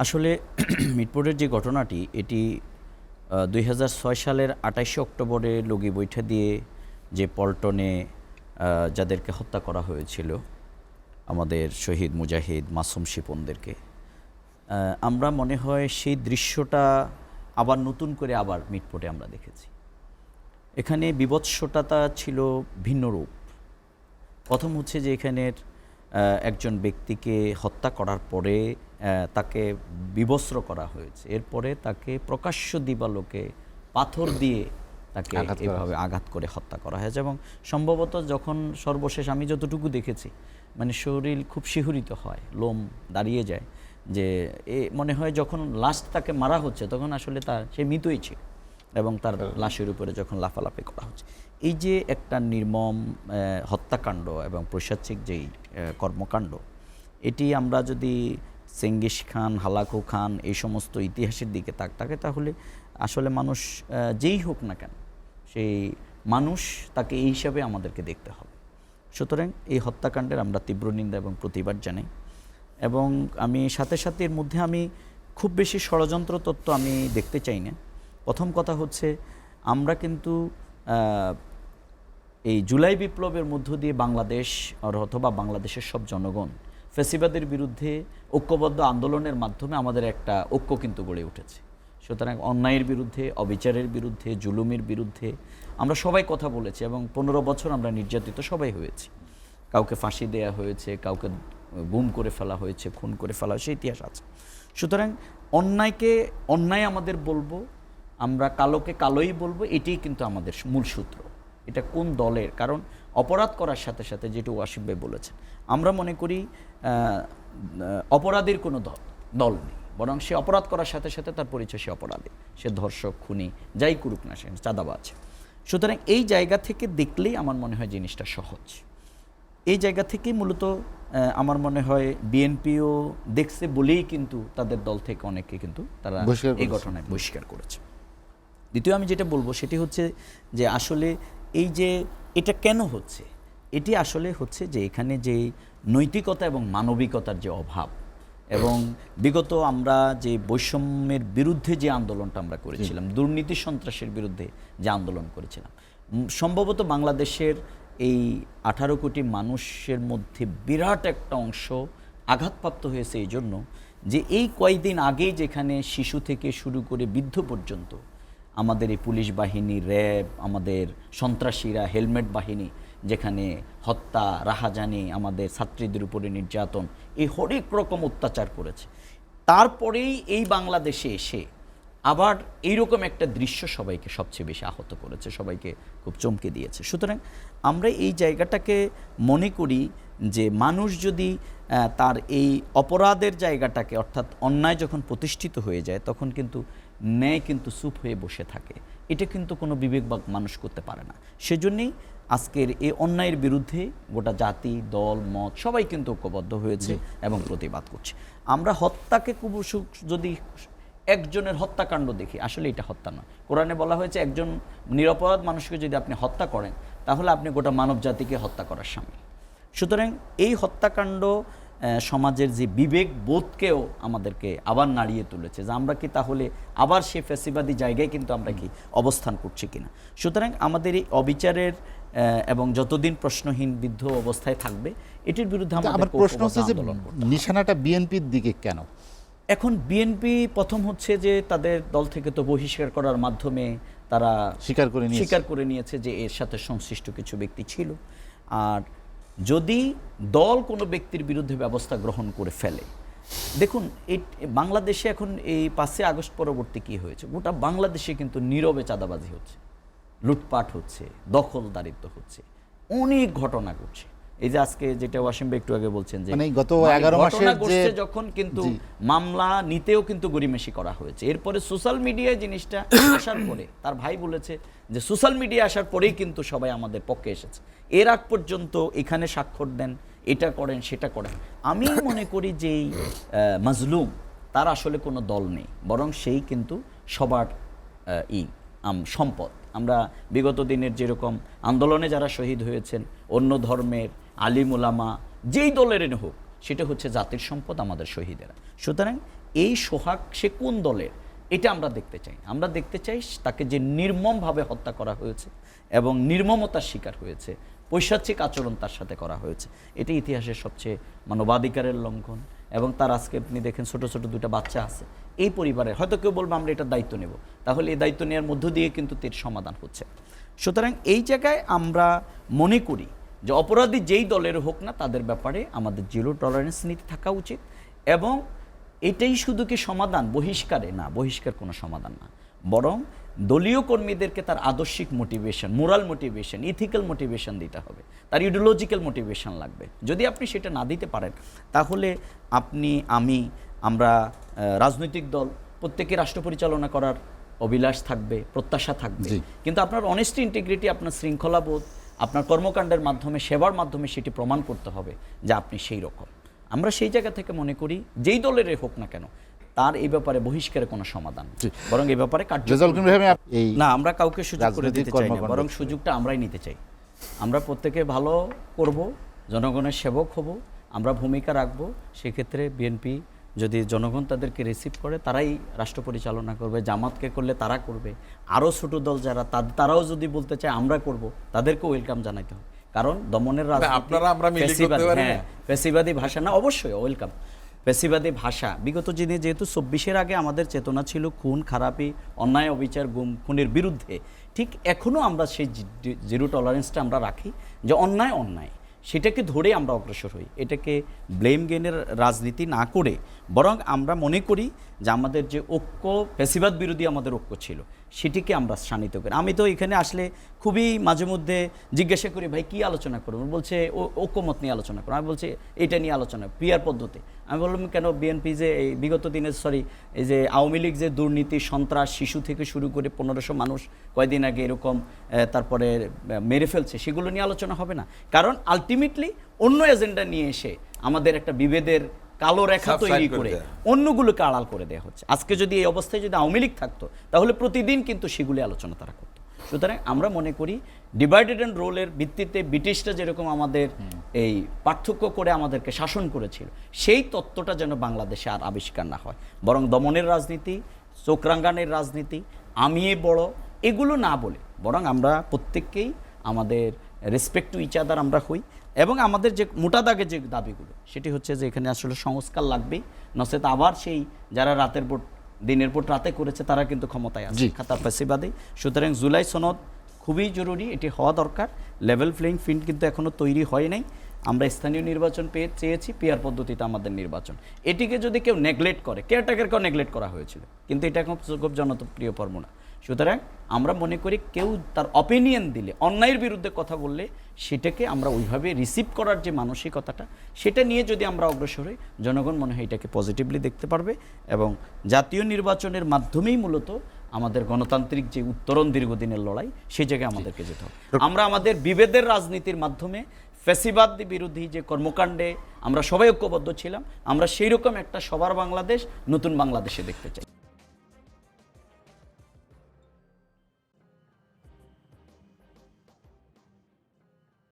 আসলে মিটপুরের যে ঘটনাটি এটি ২০০৬ সালের ২৮শে অক্টোবরে লগি বৈঠা দিয়ে যে পল্টনে যাদেরকে হত্যা করা হয়েছিল আমাদের শহীদ মুজাহিদ মাসুম শিপনদেরকে, আমরা মনে হয় সেই দৃশ্যটা আবার নতুন করে আবার মিটপুরে আমরা দেখেছি। এখানে বিভৎসতা ছিল ভিন্ন রূপ। প্রথম হচ্ছে যে এখানের একজন ব্যক্তিকে হত্যা করার পরে তাকে বিবস্ত্র করা হয়েছে, এরপরে তাকে প্রকাশ্য দিবালোকে পাথর দিয়ে তাকে এভাবে আঘাত করে হত্যা করা হয়েছে। এবং সম্ভবত যখন সর্বশেষ আমি যতটুকু দেখেছি, মানে শরীর খুব শিহরিত হয়, লোম দাঁড়িয়ে যায়, যে মনে হয় যখন লাস্ট তাকে মারা হচ্ছে তখন আসলে সে মৃতই ছিল এবং তার লাশের উপরে যখন লাফালাফি করা হচ্ছে। এই যে একটা নির্মম হত্যাকাণ্ড এবং পৈশাচিক যেই কর্মকাণ্ড, এটি আমরা যদি চেঙ্গিস খান, হালাকু খান এই সমস্ত ইতিহাসের দিকে তাকাই, তাহলে আসলে মানুষ যেই হোক না কেন সেই মানুষ তাকে এই হিসাবে আমাদেরকে দেখতে হবে। সুতরাং এই হত্যাকাণ্ডের আমরা তীব্র নিন্দা এবং প্রতিবাদ জানাই। এবং আমি সাথে সাথে এর মধ্যে আমি খুব বেশি ষড়যন্ত্র তত্ত্ব আমি দেখতে চাই না। প্রথম কথা হচ্ছে, আমরা কিন্তু এই জুলাই বিপ্লবের মধ্য দিয়ে বাংলাদেশ অথবা বাংলাদেশের সব জনগণ ফ্যাসিবাদের বিরুদ্ধে ঐক্যবদ্ধ আন্দোলনের মাধ্যমে আমাদের একটা ঐক্য কিন্তু গড়ে উঠেছে। সুতরাং অন্যায়ের বিরুদ্ধে, অবিচারের বিরুদ্ধে, জুলুমের বিরুদ্ধে আমরা সবাই কথা বলেছি এবং ১৫ বছর আমরা নির্যাতিত সবাই হয়েছি। কাউকে ফাঁসি দেয়া হয়েছে, কাউকে গুম করে ফেলা হয়েছে, খুন করে ফেলা হয়েছে, ইতিহাস আছে। সুতরাং অন্যায়কে অন্যায় আমাদের বলবো, আমরা কালোকে কালোই বলবো, এটাই কিন্তু আমাদের মূল সূত্র। এটা কোন দলের, কারণ অপরাধ করার সাথে সাথে যেটা ওয়াসিফ ভাই বলেছেন, আমরা মনে করি অপরাধীর কোনো দল নেই, বরং সে অপরাধ করার সাথে সাথে তার পরিচয় সে অপরাধী, সে ধর্ষক, খুনি, যাই করুক না, সে চাঁদাবাজ। সুতরাং এই জায়গা থেকে দেখলেই আমার মনে হয় জিনিসটা সহজ। এই জায়গা থেকেই মূলত আমার মনে হয় বিএনপিও দেখছে বলেই কিন্তু তাদের দল থেকে অনেকে কিন্তু তারা এই ঘটনায় বহিষ্কার করেছে। দ্বিতীয় আমি যেটা বলবো সেটি হচ্ছে যে আসলে এই যে এটা কেন হচ্ছে, এটি আসলে হচ্ছে যে এখানে যে নৈতিকতা এবং মানবিকতার যে অভাব, এবং বিগত আমরা যে বৈষম্যের বিরুদ্ধে যে আন্দোলনটা আমরা করেছিলাম, দুর্নীতি সন্ত্রাসের বিরুদ্ধে যে আন্দোলন করেছিলাম, সম্ভবত বাংলাদেশের এই 18 কোটি মানুষের মধ্যে বিরাট একটা অংশ আঘাতপ্রাপ্ত হয়েছে এই জন্য যে এই কয়েকদিন আগেই যেখানে শিশু থেকে শুরু করে বৃদ্ধ পর্যন্ত আমাদের এই পুলিশ বাহিনী, র্যাব, আমাদের সন্ত্রাসীরা, হেলমেট বাহিনী যেখানে হত্যা, রাহাজানি, আমাদের ছাত্রীদের উপরে নির্যাতন, এই হরেক রকম অত্যাচার করেছে, তারপরেই এই বাংলাদেশে এসে আবার এইরকম একটা দৃশ্য সবাইকে সবচেয়ে বেশি আহত করেছে, সবাইকে খুব চমকে দিয়েছে। সুতরাং আমরা এই জায়গাটাকে মনে করি যে মানুষ যদি তার এই অপরাধের জায়গাটাকে, অর্থাৎ অন্যায় যখন প্রতিষ্ঠিত হয়ে যায় তখন কিন্তু ন্যায় কিন্তু চুপ হয়ে বসে থাকে, এটা কিন্তু কোনো বিবেকবান মানুষ করতে পারে না। সেজন্যই আজকের এই অন্যায়ের বিরুদ্ধে গোটা জাতি, দল, মত সবাই কিন্তু ঐক্যবদ্ধ হয়েছে এবং প্রতিবাদ করছে। আমরা হত্যাকে যদি একজনের হত্যাকাণ্ড দেখি, আসলে এটা হত্যা নয়। কোরআনে বলা হয়েছে একজন নিরপরাধ মানুষকে যদি আপনি হত্যা করেন তাহলে আপনি গোটা মানব জাতিকে হত্যা করার সামিল। সুতরাং এই হত্যাকাণ্ড সমাজের যে বিবেক বোধকেও আমাদেরকে আবার নাড়িয়ে তুলেছে, যে আমরা কি তাহলে আবার সে ফ্যাসিবাদী জায়গায় কিন্তু আমরা কি অবস্থান করছি কিনা। সুতরাং আমাদের এই অবিচারের এবং যতদিন প্রশ্নহীন বিদ্ধ অবস্থায় থাকবে এটির বিরুদ্ধে আমাদের প্রশ্ন হচ্ছে যে নিশানাটা বিএনপির দিকে কেন? এখন বিএনপি প্রথম হচ্ছে যে তাদের দল থেকে তো বহিষ্কার করার মাধ্যমে তারা স্বীকার করে নিয়েছে যে এর সাথে সংশ্লিষ্ট কিছু ব্যক্তি ছিল। আর যদি দল কোনো ব্যক্তির বিরুদ্ধে ব্যবস্থা গ্রহণ করে ফেলে, দেখুন এই বাংলাদেশে এখন এই 5 আগস্ট পরবর্তী কী হয়েছে, গোটা বাংলাদেশে কিন্তু নীরবে চাঁদাবাজি হচ্ছে, লুটপাট হচ্ছে, দখলদারিত্ব হচ্ছে, অনেক ঘটনা ঘটছে। এই যে আজকে যেটা ওয়াসিম ভাই একটু আগে বলছেন যে গত 11 মাসের যখন কিন্তু মামলা নিতেও কিন্তু গরিমেশি করা হয়েছে, এরপরে সোশ্যাল মিডিয়ায় জিনিসটা আসার পরে তার ভাই বলেছে যে সোশ্যাল মিডিয়া আসার পরেই কিন্তু সবাই আমাদের পক্ষে এসেছে, এর আগ পর্যন্ত এখানে স্বাক্ষর দেন, এটা করেন, সেটা করেন। আমি মনে করি যে এই মাজলুম তার আসলে কোনো দল নেই, বরং সেই কিন্তু সবার সম্পদ। আমরা বিগত দিনের যেরকম আন্দোলনে যারা শহীদ হয়েছেন, অন্য ধর্মের আলিম উলামা যেই দলের হোক, সেটা হচ্ছে জাতির সম্পদ, আমাদের শহীদেরা। সুতরাং এই সোহাগ সে কোন দলের এটা আমরা দেখতে চাই। আমরা দেখতে চাই তাকে যে নির্মমভাবে হত্যা করা হয়েছে এবং নির্মমতার শিকার হয়েছে, পৈশাচিক আচরণ তার সাথে করা হয়েছে, এটি ইতিহাসের সবচেয়ে মানবাধিকারের লঙ্ঘন। এবং তার আজকে আপনি দেখেন ছোট ছোট দুটো বাচ্চা আছে এই পরিবারের, হয়তো কেউ বলবো আমরা এটার দায়িত্ব নেব, তাহলে এই দায়িত্ব নেওয়ার মধ্য দিয়ে কিন্তু এর সমাধান হচ্ছে। সুতরাং এই জায়গায় আমরা মনে করি যে অপরাধী যেই দলের হোক না তাদের ব্যাপারে আমাদের জিরো টলারেন্স নীতি থাকা উচিত। এবং এটাই শুধু কি সমাধান বহিষ্কারে? না, বহিষ্কার কোনো সমাধান না, বরং দলীয় কর্মীদেরকে তার আদর্শিক motivation, moral motivation, ethical motivation দিতে হবে, তার ইডিওলজিক্যাল মোটিভেশন লাগবে। যদি আপনি সেটা না দিতে পারেন তাহলে আপনি আমরা রাজনৈতিক দল প্রত্যেকে রাষ্ট্র পরিচালনা করার অভিলাষ থাকবে, প্রত্যাশা থাকবে, কিন্তু আপনার অনেস্টি, ইন্টিগ্রিটি, আপনার শৃঙ্খলাবোধ, আপনার কর্মকাণ্ডের মাধ্যমে, সেবার মাধ্যমে সেটি প্রমাণ করতে হবে যে আপনি সেই রকম। আমরা সেই জায়গা থেকে মনে করি যেই দলের হোক না কেন তার এই ব্যাপারে বহিষ্কারের কোনো সমাধান, বরং এই ব্যাপারে না আমরা কাউকে সুযোগ করে দিতে চাই না, বরং সুযোগটা আমরাই নিতে চাই। আমরা প্রত্যেকে ভালো করব, জনগণের সেবক হব, আমরা ভূমিকা রাখবো। সেক্ষেত্রে বিএনপি যদি জনগণ তাদেরকে রিসিভ করে তারাই রাষ্ট্র পরিচালনা করবে, জামাতকে করলে তারা করবে, আরও ছোট দল যারা তারাও যদি বলতে চায় আমরা করব, তাদেরকে ওয়েলকাম জানাইতে হবে। কারণ দমনের ফ্যাসিবাদী ভাষা না, অবশ্যই ওয়েলকাম। ফ্যাসিবাদী ভাষা বিগত দিনে যেহেতু 24-এর আগে আমাদের চেতনা ছিল খুন, খারাপি, অন্যায়, অবিচার, গুম খুনের বিরুদ্ধে, ঠিক এখনও আমরা সেই জিরো টলারেন্সটা আমরা রাখি যে অন্যায় অন্যায়, সেটাকে ধরে আমরা অগ্রসর হই। এটাকে ব্লেম গেমের রাজনীতি না করে বরং আমরা মনে করি যে আমাদের যে ঐক্য, ফ্যাসিবাদ বিরোধী আমাদের ঐক্য ছিল, সেটিকে আমরা শানিত করি। আমি তো এখানে আসলে খুবই মাঝে মধ্যে জিজ্ঞাসা করি, ভাই কী আলোচনা করবো? বলছে ঐক্যমত নিয়ে আলোচনা করো। আমি বলছি এটা নিয়ে আলোচনা, পিয়ার পদ্ধতি। আমি বললাম কেন, বিএনপি যে এই বিগত দিনে এই যে আওয়ামী লীগ যে দুর্নীতি, সন্ত্রাস, শিশু থেকে শুরু করে 1500 মানুষ কয়দিন আগে এরকম তারপরে মেরে ফেলছে, সেগুলো নিয়ে আলোচনা হবে না? কারণ আলটিমেটলি অন্য এজেন্ডা নিয়ে এসে আমাদের একটা বিভেদের কালো রেখা তৈরি করে অন্যগুলোকে আড়াল করে দেওয়া হচ্ছে। আজকে যদি এই অবস্থায় যদি আওয়ামী লীগ থাকতো তাহলে প্রতিদিন কিন্তু সেগুলি আলোচনা তারা করতো। সুতরাং আমরা মনে করি ডিভাইডেড অ্যান্ড রোলের ভিত্তিতে ব্রিটিশরা যেরকম আমাদের এই পার্থক্য করে আমাদেরকে শাসন করেছিল, সেই তত্ত্বটা যেন বাংলাদেশে আর আবিষ্কার না হয়, বরং দমনের রাজনীতি, চোখরাঙ্গানের রাজনীতি, আমি বড়, এগুলো না বলে বরং আমরা প্রত্যেককেই আমাদের রেসপেক্ট টু ইচ আদার আমরা হই। এবং আমাদের যে মোটা দাগের যে দাবিগুলো, সেটি হচ্ছে যে এখানে আসলে সংস্কার লাগবেই, নচেত আবার সেই যারা রাতের পর দিনের পর রাতে করেছে তারা কিন্তু ক্ষমতায় আছে, খাতার ফ্যাসিবাদী। সুতরাং জুলাই সনদ খুবই জরুরি, এটি হওয়া দরকার। লেভেল প্লেইং ফিল্ড কিন্তু এখনও তৈরি হয় নাই। আমরা স্থানীয় নির্বাচন চেয়েছি, পিয়ার পদ্ধতিতে আমাদের নির্বাচন। এটিকে যদি কেউ নেগলেক্ট করে, কেয়ারটেকারকেও নেগলেক্ট করা হয়েছিল, কিন্তু এটা খুব জনপ্রিয় ফর্মুলা। সুতরাং আমরা মনে করি কেউ তার অপিনিয়ন দিলে, অন্যায়ের বিরুদ্ধে কথা বললে সেটাকে আমরা ওইভাবে রিসিভ করার যে মানসিকতাটা, সেটা নিয়ে যদি আমরা অগ্রসর হই, জনগণ মনে হয় এটাকে পজিটিভলি দেখতে পারবে। এবং জাতীয় নির্বাচনের মাধ্যমেই মূলত আমাদের গণতান্ত্রিক যে উত্তরণ দীর্ঘদিনের লড়াই, সেই জায়গায় আমাদেরকে যেতে হবে। আমরা আমাদের বিভেদের রাজনীতির মাধ্যমে ফ্যাসিবাদ বিরোধী যে কর্মকাণ্ডে আমরা সবাই ঐক্যবদ্ধ ছিলাম, আমরা সেই রকম একটা সবার বাংলাদেশ, নতুন বাংলাদেশে দেখতে চাই।